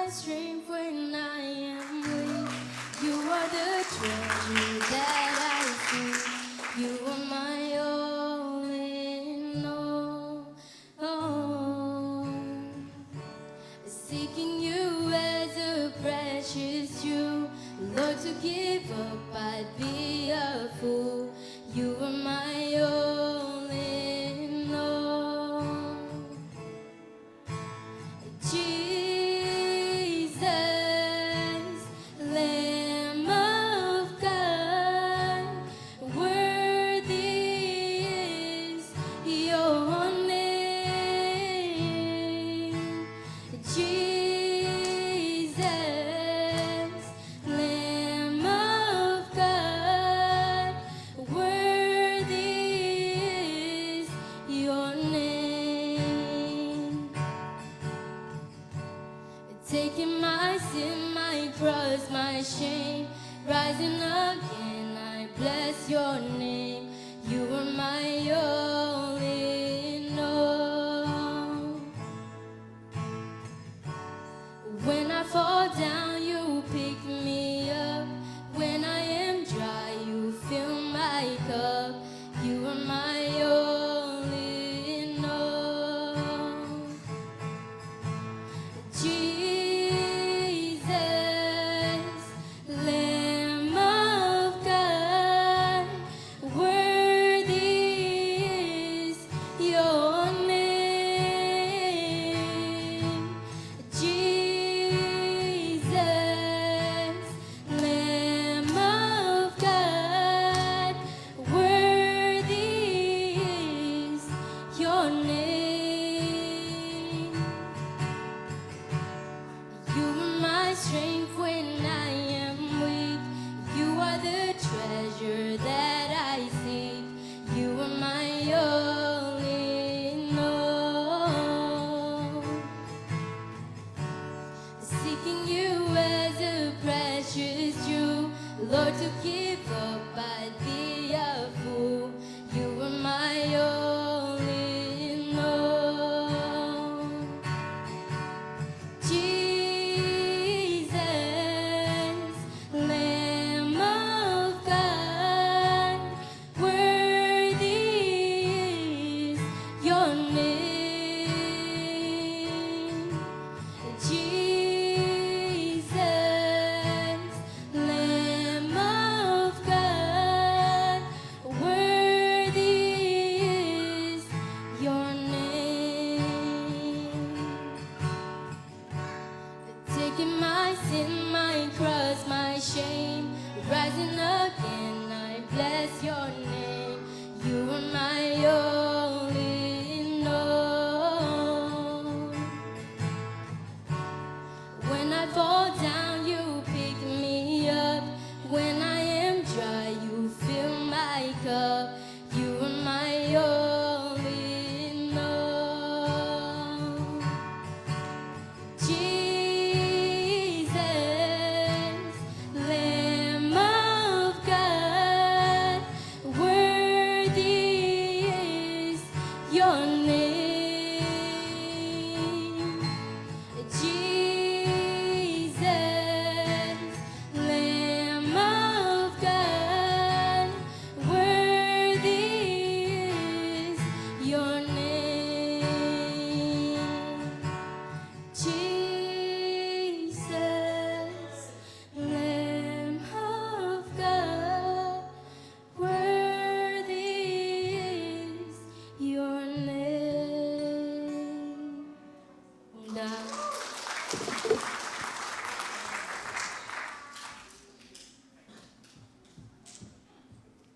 my strength when I am weak. You are the treasure that I see. You are my all in all. Oh. Seeking you as a precious jewel. Lord, to give up, I'd be a fool. You are my all in all. Jesus, Lamb of God, worthy is your name. Jesus, Lamb of God, worthy is your name. Taking my sin, my cross, my shame, rising again, I bless your name. You are my all in all. When I fall down, you pick me up. When I am dry, you fill my cup. You are my all in all. Jesus, Lamb of God, worthy is your name. Jesus, Lamb of God, worthy is your name. You are my strength when I am weak. You are the treasure that I seek. You are my all in all. Seeking you as a precious jewel. Lord, to give up, I'd be a fool. You are my all in all. Jesus, Lamb of God, worthy is your name. Jesus, Lamb of God, worthy is your name. Taking my sin, my cross, my shame, rising again, I bless your name. You are my all in all. When I fall down, you pick me up. When I am dry, you fill my cup. You are my all in all. Jesus, Lamb of God, worthy is your name. Jesus, Lamb of God, worthy is your name.